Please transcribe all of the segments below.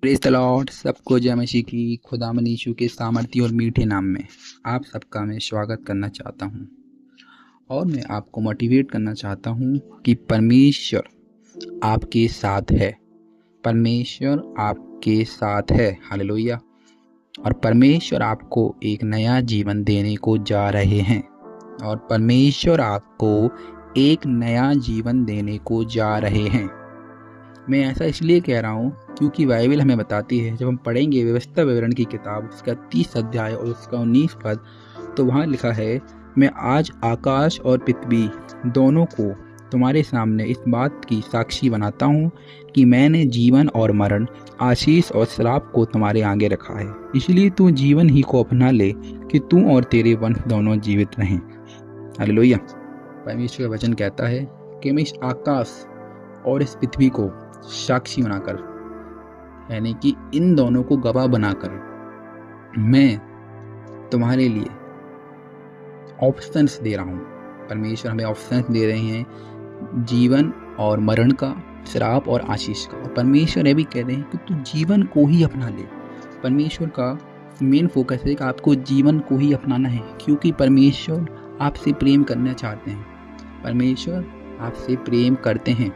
Praise the Lord. सबको जय मसीह की खुदावंद यीशु के सामर्थी और मीठे नाम में आप सबका मैं स्वागत करना चाहता हूं और मैं आपको मोटिवेट करना चाहता हूं कि परमेश्वर आपके साथ है। परमेश्वर आपके साथ है। हालेलुया। और परमेश्वर आपको एक नया जीवन देने को जा रहे हैं और परमेश्वर आपको एक नया जीवन देने को जा रहे हैं। मैं ऐसा इसलिए कह रहा हूँ क्योंकि बाइबल हमें बताती है, जब हम पढ़ेंगे व्यवस्था विवरण की किताब उसका 30 अध्याय और उसका 19 पद, तो वहाँ लिखा है, मैं आज आकाश और पृथ्वी दोनों को तुम्हारे सामने इस बात की साक्षी बनाता हूँ कि मैंने जीवन और मरण, आशीष और श्राप को तुम्हारे आगे रखा है। इसलिए तू जीवन ही को अपना ले कि तू और तेरे वंश दोनों जीवित रहें। हालेलुया। परमेश्वर का वचन कहता है कि मैं इस आकाश और इस पृथ्वी को साक्षी बनाकर, यानी कि इन दोनों को गवाह बनाकर, मैं तुम्हारे लिए ऑप्शंस दे रहा हूँ। परमेश्वर हमें ऑप्शंस दे रहे हैं, जीवन और मरण का, श्राप और आशीष का। और परमेश्वर ये भी कह रहे हैं कि तू जीवन को ही अपना ले। परमेश्वर का मेन फोकस है कि आपको जीवन को ही अपनाना है, क्योंकि परमेश्वर आपसे प्रेम करना चाहते हैं। परमेश्वर आपसे प्रेम करते हैं।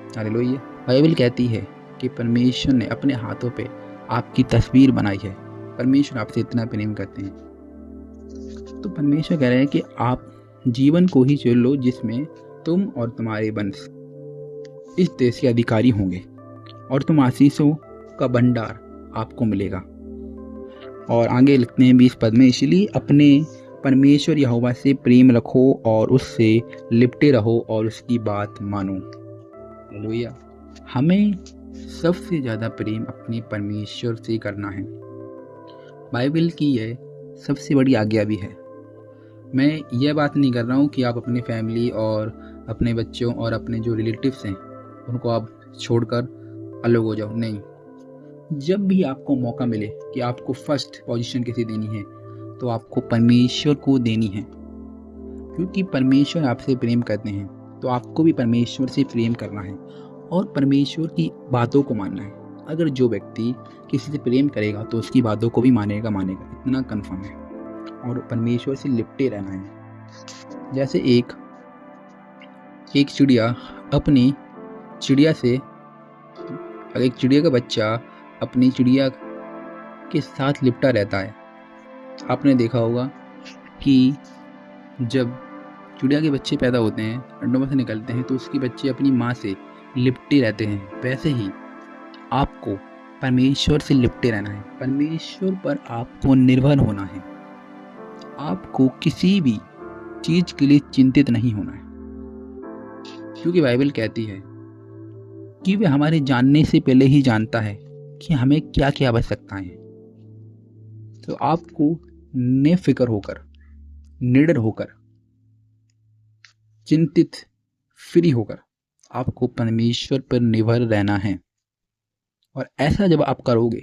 हालेलुया। बाइबल कहती है कि परमेश्वर ने अपने हाथों पे आपकी तस्वीर बनाई है। परमेश्वर आपसे इतना प्रेम करते हैं। तो परमेश्वर कह रहे हैं कि आप जीवन को ही चुन लो जिसमें तुम और तुम्हारे वंश इस देश के अधिकारी होंगे और तुम आशीषों का भंडार आपको मिलेगा। और आगे लिखते हैं 20 पद में, इसलिए अपने परमेश्वर यहोवा से प्रेम रखो और उससे लिपटे रहो और उसकी बात मानो। हालेलुया। हमें सबसे ज़्यादा प्रेम अपने परमेश्वर से करना है। बाइबल की यह सबसे बड़ी आज्ञा भी है। मैं यह बात नहीं कर रहा हूँ कि आप अपने फैमिली और अपने बच्चों और अपने जो रिलेटिव्स हैं उनको आप छोड़कर अलग हो जाओ। नहीं, जब भी आपको मौका मिले कि आपको फर्स्ट पोजीशन किसी देनी है तो आपको परमेश्वर को देनी है, क्योंकि परमेश्वर आपसे प्रेम करते हैं। तो आपको भी परमेश्वर से प्रेम करना है और परमेश्वर की बातों को मानना है। अगर जो व्यक्ति किसी से प्रेम करेगा तो उसकी बातों को भी मानेगा, इतना कंफर्म है। और परमेश्वर से लिपटे रहना है। जैसे एक चिड़िया अपनी चिड़िया से, एक चिड़िया का बच्चा अपनी चिड़िया के साथ लिपटा रहता है। आपने देखा होगा कि जब चिड़िया के बच्चे पैदा होते हैं, अंडों में से निकलते हैं, तो उसके बच्चे अपनी माँ से लिपटे रहते हैं। वैसे ही आपको परमेश्वर से लिपटे रहना है। परमेश्वर पर आपको निर्भर होना है। आपको किसी भी चीज के लिए चिंतित नहीं होना है, क्योंकि बाइबल कहती है कि वह हमारे जानने से पहले ही जानता है कि हमें क्या क्या आवश्यकताएं हैं। तो आपको निफिक्र होकर, निडर होकर, चिंतित फ्री होकर आपको परमेश्वर पर निर्भर रहना है। और ऐसा जब आप करोगे,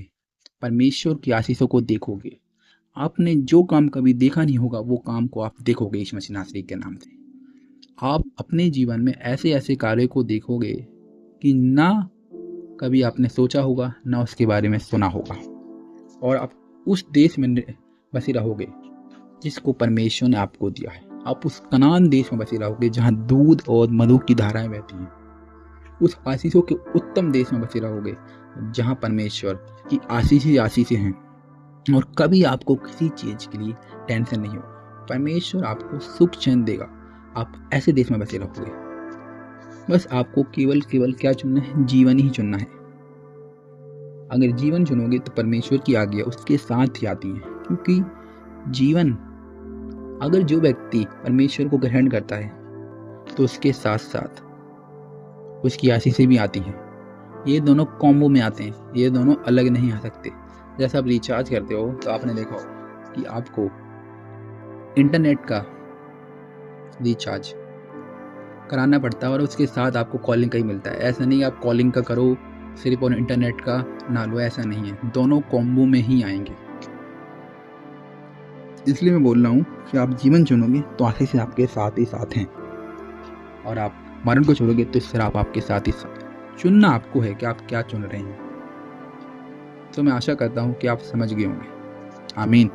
परमेश्वर की आशीषों को देखोगे। आपने जो काम कभी देखा नहीं होगा वो काम को आप देखोगे यीशु मसीह नासरी के नाम से। आप अपने जीवन में ऐसे ऐसे कार्यों को देखोगे कि ना कभी आपने सोचा होगा, ना उसके बारे में सुना होगा। और आप उस देश में बसे रहोगे जिसको परमेश्वर ने आपको दिया है। आप उस कनान देश में बसे रहोगे जहाँ दूध और मधु की धाराएं बहती हैं। उस आशीषों के उत्तम देश में बसे रहोगे जहाँ परमेश्वर की आशीष ही आशीषें हैं और कभी आपको किसी चीज के लिए टेंशन नहीं होगा। परमेश्वर आपको सुख चैन देगा। आप ऐसे देश में बसे रहोगे। बस आपको केवल क्या चुनना है? जीवन ही चुनना है। अगर जीवन चुनोगे तो परमेश्वर की आज्ञा उसके साथ ही आती है, क्योंकि जीवन, अगर जो व्यक्ति परमेश्वर को ग्रहण करता है तो उसके साथ साथ उसकी आशीषें भी आती हैं। ये दोनों कॉम्बो में आते हैं, ये दोनों अलग नहीं आ सकते। जैसा आप रिचार्ज करते हो तो आपने देखा हो कि आपको इंटरनेट का रिचार्ज कराना पड़ता है और उसके साथ आपको कॉलिंग का ही मिलता है। ऐसा नहीं आप कॉलिंग का करो सिर्फ और इंटरनेट का ना लो, ऐसा नहीं है। दोनों कॉम्बो में ही आएंगे। इसलिए मैं बोल रहा हूँ कि आप जीवन चुनोगे तो आशीष आपके साथ ही साथ हैं, और आप मरण को छोड़ोगे तो श्राप आपके साथ ही साथ। चुनना आपको है कि आप क्या चुन रहे हैं। तो मैं आशा करता हूँ कि आप समझ गए होंगे। आमीन।